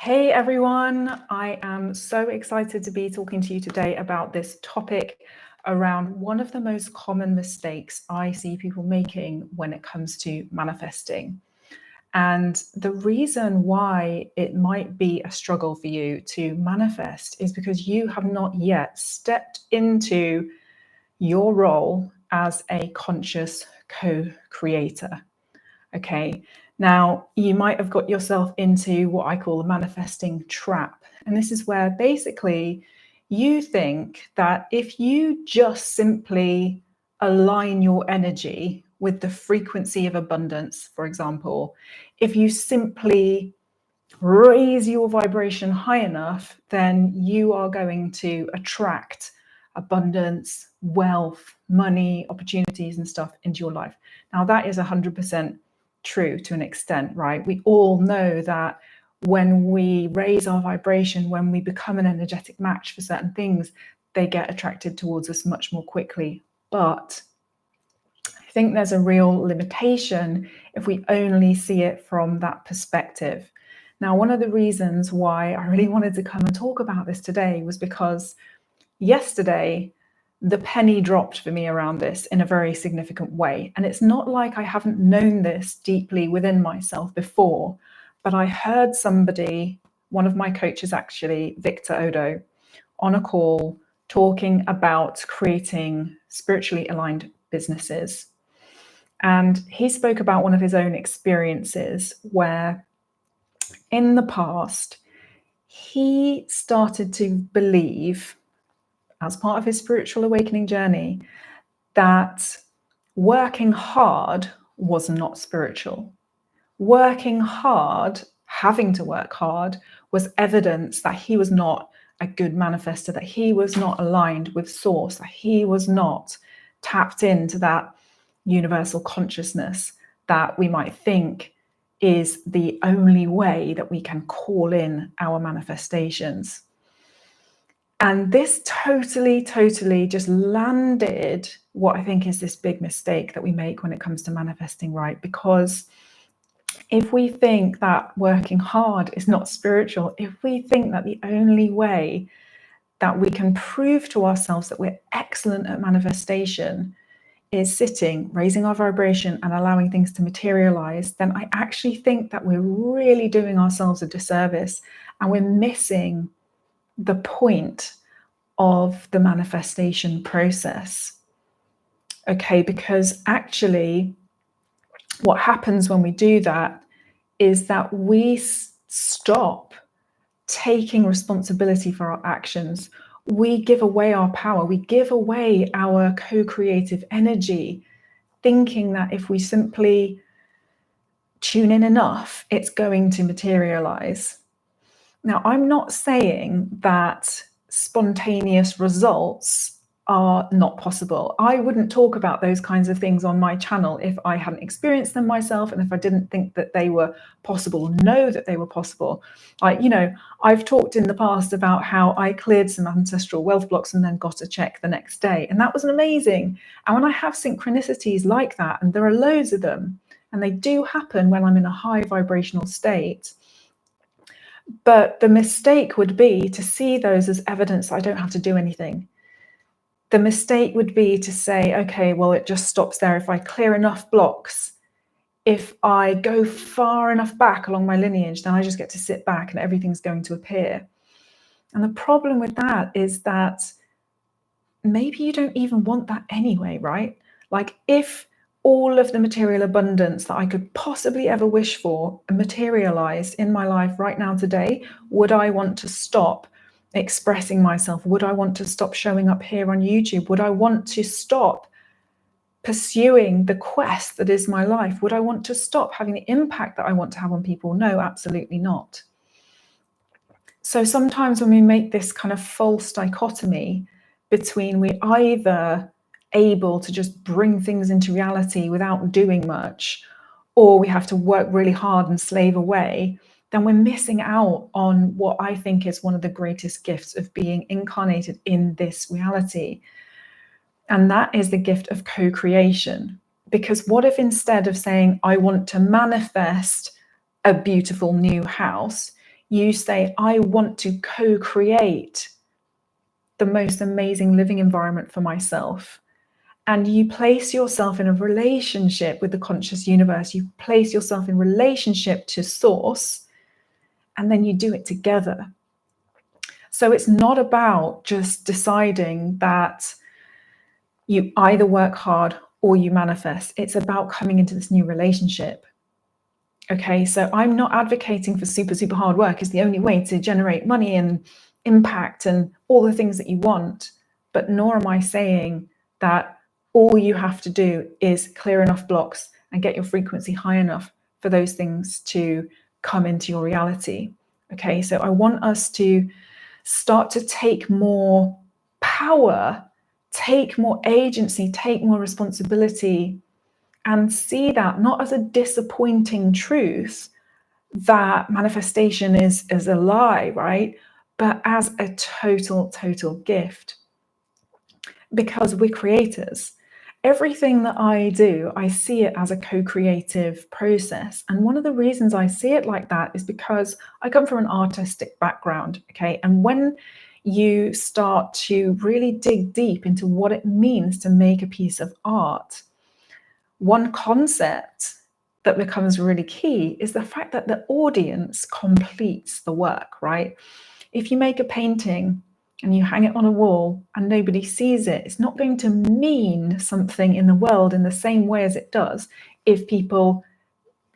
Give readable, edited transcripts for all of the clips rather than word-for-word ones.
Hey everyone, I am so excited to be talking to you today about this topic around one of the most common mistakes I see people making when it comes to manifesting. And the reason why it might be a struggle for you to manifest is because you have not yet stepped into your role as a conscious co-creator. Okay, now you might have got yourself into what I call the manifesting trap. And this is where basically you think that if you just simply align your energy with the frequency of abundance, for example, if you simply raise your vibration high enough, then you are going to attract abundance, wealth, money, opportunities, and stuff into your life. Now, that is 100% true to an extent, right? We all know that when we raise our vibration, when we become an energetic match for certain things, they get attracted towards us much more quickly. But I think there's a real limitation if we only see it from that perspective. Now, one of the reasons why I really wanted to come and talk about this today was because yesterday, the penny dropped for me around this in a very significant way. And it's not like I haven't known this deeply within myself before, but I heard somebody, one of my coaches actually, Victor Odo, on a call talking about creating spiritually aligned businesses. And he spoke about one of his own experiences where in the past, he started to believe, as part of his spiritual awakening journey, that working hard was not spiritual. Working hard, having to work hard, was evidence that he was not a good manifester, that he was not aligned with source, that he was not tapped into that universal consciousness that we might think is the only way that we can call in our manifestations. And this totally just landed what I think is this big mistake that we make when it comes to manifesting, right? Because if we think that working hard is not spiritual, if we think that the only way that we can prove to ourselves that we're excellent at manifestation is sitting, raising our vibration and allowing things to materialize, then I actually think that we're really doing ourselves a disservice and we're missing the point of the manifestation process. Okay, because actually what happens when we do that is that we stop taking responsibility for our actions. We give away our power, we give away our co-creative energy, thinking that if we simply tune in enough, it's going to materialize. Now, I'm not saying that spontaneous results are not possible. I wouldn't talk about those kinds of things on my channel if I hadn't experienced them myself and if I didn't think that they were possible, know that they were possible. I've talked in the past about how I cleared some ancestral wealth blocks and then got a check the next day. And that was amazing. And when I have synchronicities like that, and there are loads of them, and they do happen when I'm in a high vibrational state, but the mistake would be to see those as evidence that I don't have to do anything. The mistake would be to say, okay, well, it just stops there. If I clear enough blocks, if I go far enough back along my lineage, then I just get to sit back and everything's going to appear. And the problem with that is that maybe you don't even want that anyway, right? Like if all of the material abundance that I could possibly ever wish for materialized in my life right now today, would I want to stop expressing myself? Would I want to stop showing up here on YouTube? Would I want to stop pursuing the quest that is my life? Would I want to stop having the impact that I want to have on people? No, absolutely not. So sometimes when we make this kind of false dichotomy between we're either able to just bring things into reality without doing much, or we have to work really hard and slave away, then we're missing out on what I think is one of the greatest gifts of being incarnated in this reality. And that is the gift of co-creation. Because what if instead of saying, I want to manifest a beautiful new house, You say, I want to co-create the most amazing living environment for myself. And you place yourself in a relationship with the conscious universe. You place yourself in relationship to source, and then you do it together. So it's not about just deciding that you either work hard or you manifest. It's about coming into this new relationship. Okay, so I'm not advocating for super, super hard work is the only way to generate money and impact and all the things that you want. But nor am I saying that all you have to do is clear enough blocks and get your frequency high enough for those things to come into your reality. Okay, so I want us to start to take more power, take more agency, take more responsibility, and see that not as a disappointing truth that manifestation is a lie, right? But as a total gift. Because we're creators. Everything that I do, I see it as a co-creative process. And one of the reasons I see it like that is because I come from an artistic background, okay? And when you start to really dig deep into what it means to make a piece of art, one concept that becomes really key is the fact that the audience completes the work, right? If you make a painting and you hang it on a wall and nobody sees it, it's not going to mean something in the world in the same way as it does if people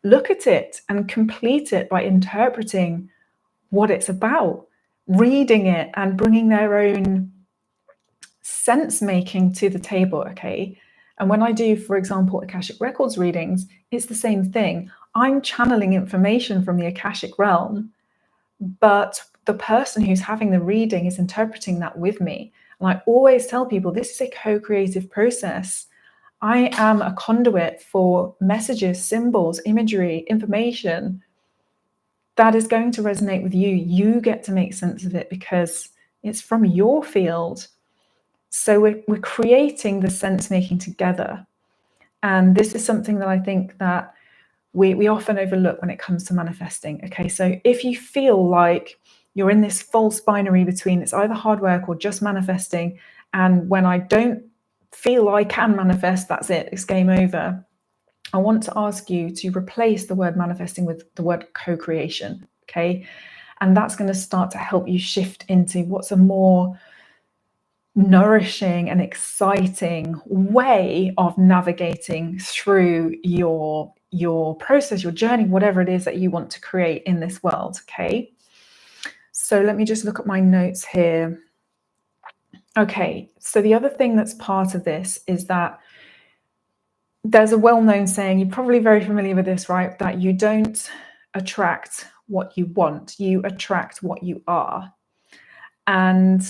look at it and complete it by interpreting what it's about, reading it and bringing their own sense making to the table, okay? And when I do, for example, Akashic Records readings, it's the same thing. I'm channeling information from the Akashic realm, but the person who's having the reading is interpreting that with me. And I always tell people this is a co-creative process. I am a conduit for messages, symbols, imagery, information that is going to resonate with you. You get to make sense of it because it's from your field. So we're creating the sense making together. And this is something that I think that we often overlook when it comes to manifesting. Okay, so if you feel like you're in this false binary between it's either hard work or just manifesting, and when I don't feel I can manifest, that's it, it's game over, I want to ask you to replace the word manifesting with the word co-creation, okay? And that's going to start to help you shift into what's a more nourishing and exciting way of navigating through your process, your journey, whatever it is that you want to create in this world, okay? So let me just look at my notes here. Okay, so the other thing that's part of this is that there's a well-known saying, you're probably very familiar with this, right? That you don't attract what you want, you attract what you are. And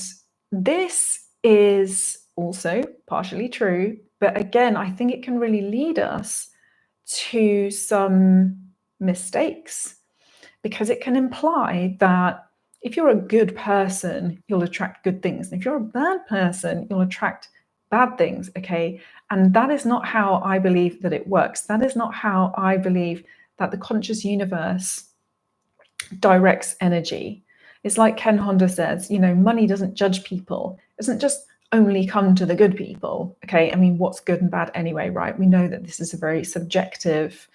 this is also partially true, but again, I think it can really lead us to some mistakes because it can imply that if you're a good person, you'll attract good things. And if you're a bad person, you'll attract bad things, okay? And that is not how I believe that it works. That is not how I believe that the conscious universe directs energy. It's like Ken Honda says, you know, money doesn't judge people. It doesn't just only come to the good people. Okay, I mean, what's good and bad anyway, right? We know that this is a very subjective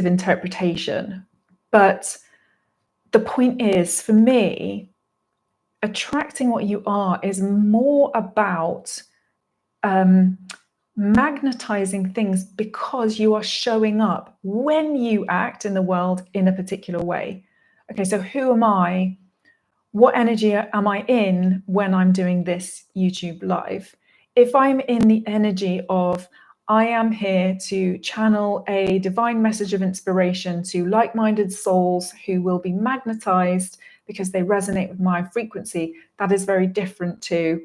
interpretation. But the point is, for me, attracting what you are is more about magnetizing things because you are showing up when you act in the world in a particular way. Okay, so who am I? What energy am I in when I'm doing this YouTube live? If I'm in the energy of I am here to channel a divine message of inspiration to like-minded souls who will be magnetized because they resonate with my frequency, that is very different to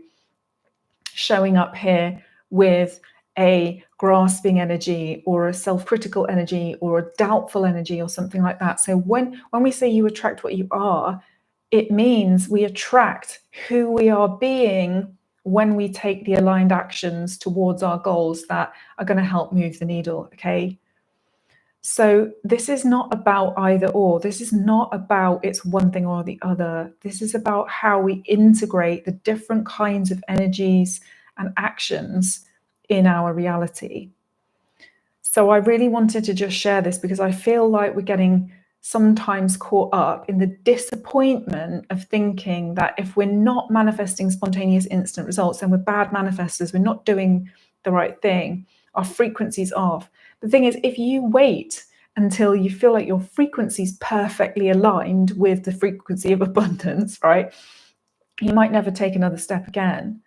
showing up here with a grasping energy or a self-critical energy or a doubtful energy or something like that. So when we say you attract what you are, it means we attract who we are being when we take the aligned actions towards our goals that are going to help move the needle, okay? So this is not about either or. This is not about it's one thing or the other. This is about how we integrate the different kinds of energies and actions in our reality. So I really wanted to just share this because I feel like we're getting sometimes caught up in the disappointment of thinking that if we're not manifesting spontaneous instant results, then we're bad manifestors, we're not doing the right thing, our frequency's off. The thing is, if you wait until you feel like your frequency's perfectly aligned with the frequency of abundance, right, you might never take another step again.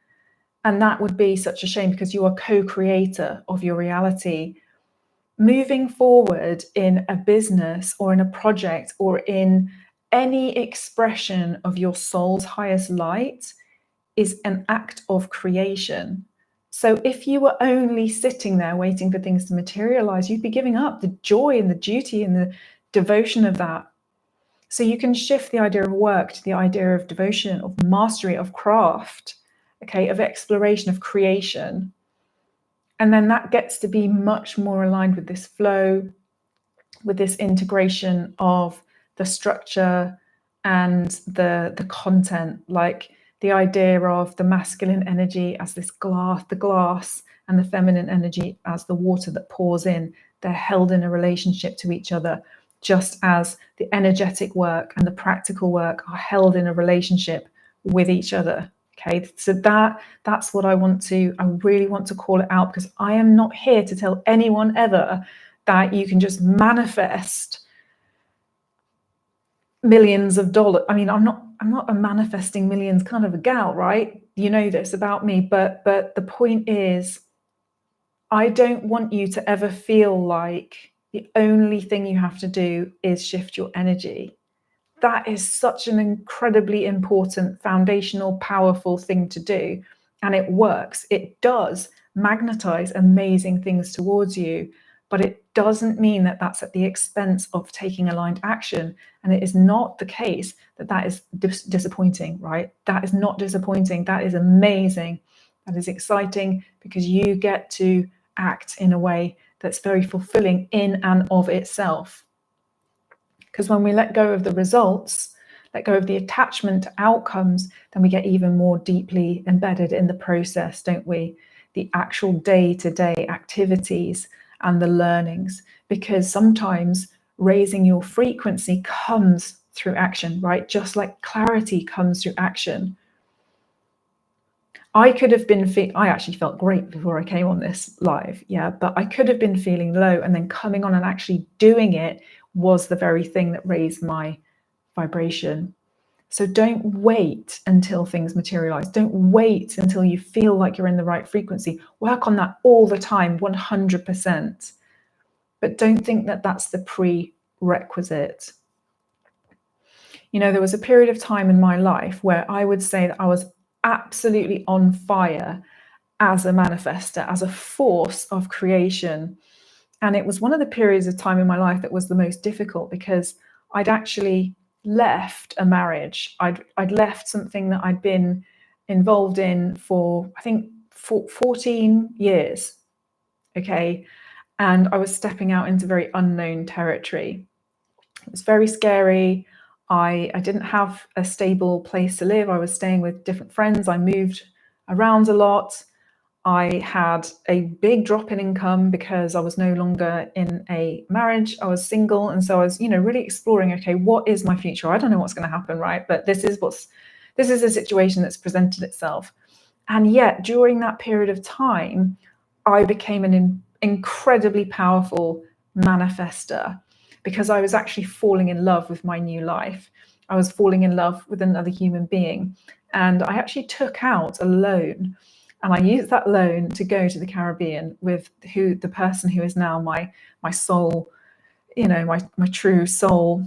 And that would be such a shame because you are co-creator of your reality. Moving forward in a business or in a project or in any expression of your soul's highest light is an act of creation. So if you were only sitting there waiting for things to materialize, you'd be giving up the joy and the duty and the devotion of that. So you can shift the idea of work to the idea of devotion, of mastery, of craft, okay, of exploration, of creation. And then that gets to be much more aligned with this flow, with this integration of the structure and the content, like the idea of the masculine energy as this glass, and the feminine energy as the water that pours in. They're held in a relationship to each other, just as the energetic work and the practical work are held in a relationship with each other. Okay, so that's what I really want to call it out, because I am not here to tell anyone ever that you can just manifest millions of dollars. I mean, I'm not a manifesting millions kind of a gal, right? You know this about me, but the point is, I don't want you to ever feel like the only thing you have to do is shift your energy. That is such an incredibly important, foundational, powerful thing to do. And it works. It does magnetize amazing things towards you, but it doesn't mean that that's at the expense of taking aligned action. And it is not the case that that is disappointing, right? That is not disappointing. That is amazing. That is exciting, because you get to act in a way that's very fulfilling in and of itself. Because when we let go of the results, let go of the attachment to outcomes, then we get even more deeply embedded in the process, don't we? The actual day-to-day activities and the learnings. Because sometimes raising your frequency comes through action, right? Just like clarity comes through action. I actually felt great before I came on this live, yeah, but I could have been feeling low, and then coming on and actually doing it was the very thing that raised my vibration. So don't wait until things materialize. Don't wait until you feel like you're in the right frequency. Work on that all the time, 100%. But don't think that that's the prerequisite. You know, there was a period of time in my life where I would say that I was absolutely on fire as a manifester, as a force of creation. And it was one of the periods of time in my life that was the most difficult, because I'd actually left a marriage. I'd left something that I'd been involved in for, I think, 14 years. Okay. And I was stepping out into very unknown territory. It was very scary. I didn't have a stable place to live. I was staying with different friends. I moved around a lot. I had a big drop in income because I was no longer in a marriage. I was single. And so I was, really exploring, okay, what is my future? I don't know what's going to happen, right? But this is a situation that's presented itself. And yet during that period of time, I became an incredibly powerful manifester, because I was actually falling in love with my new life. I was falling in love with another human being. And I actually took out a loan. And I used that loan to go to the Caribbean with the person who is now my soul, my true soul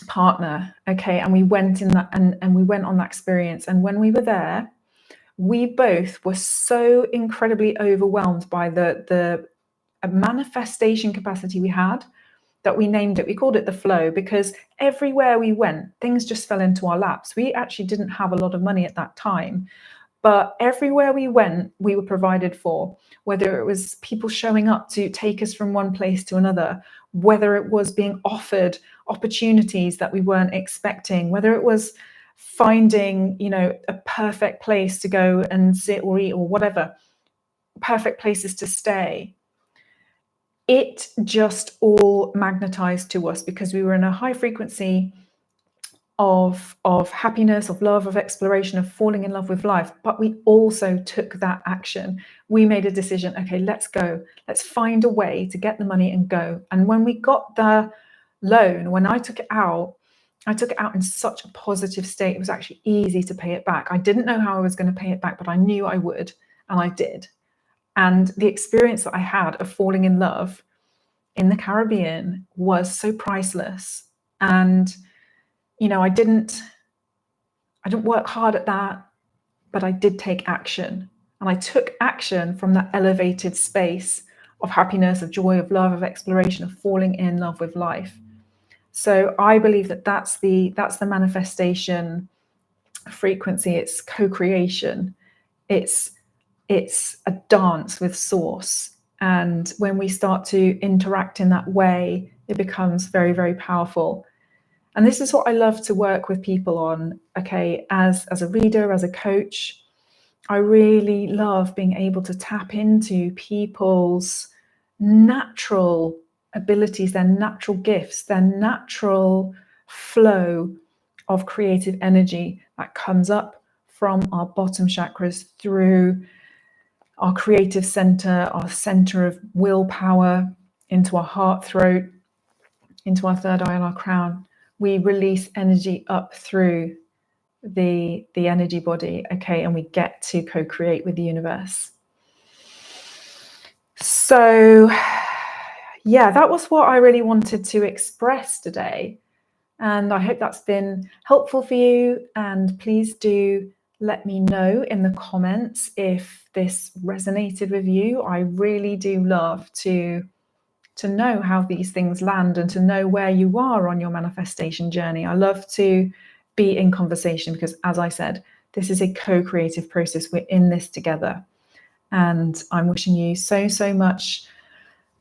partner. Okay. And we went in that and we went on that experience. And when we were there, we both were so incredibly overwhelmed by the manifestation capacity we had, that we named it, we called it the flow, because everywhere we went, things just fell into our laps. We actually didn't have a lot of money at that time. But everywhere we went, we were provided for, whether it was people showing up to take us from one place to another, whether it was being offered opportunities that we weren't expecting, whether it was finding, a perfect place to go and sit or eat or whatever, perfect places to stay. It just all magnetized to us because we were in a high frequency of happiness, of love, of exploration, of falling in love with life. But we also took that action. We made a decision, okay, let's go. Let's find a way to get the money and go. And when we got the loan, when I took it out in such a positive state. It was actually easy to pay it back. I didn't know how I was going to pay it back, but I knew I would, and I did. And the experience that I had of falling in love in the Caribbean was so priceless. And I didn't work hard at that, but I did take action. And I took action from that elevated space of happiness, of joy, of love, of exploration, of falling in love with life. So I believe that that's the manifestation frequency. It's co-creation. It's a dance with source. And when we start to interact in that way, it becomes very, very powerful. And this is what I love to work with people on. Okay, as a reader, as a coach, I really love being able to tap into people's natural abilities, their natural gifts, their natural flow of creative energy that comes up from our bottom chakras through our creative center, our center of willpower, into our heart, throat, into our third eye and our crown. We release energy up through the energy body, okay, and we get to co-create with the universe. So yeah, that was what I really wanted to express today, and I hope that's been helpful for you. And please do let me know in the comments if this resonated with you. I really do love to know how these things land and to know where you are on your manifestation journey. I love to be in conversation because, as I said, this is a co-creative process. We're in this together. And I'm wishing you so, so much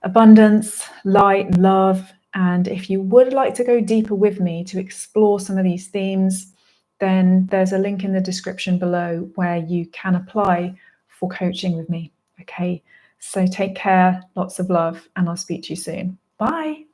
abundance, light, and love. And if you would like to go deeper with me to explore some of these themes, then there's a link in the description below where you can apply for coaching with me. Okay, so take care, lots of love, and I'll speak to you soon. Bye.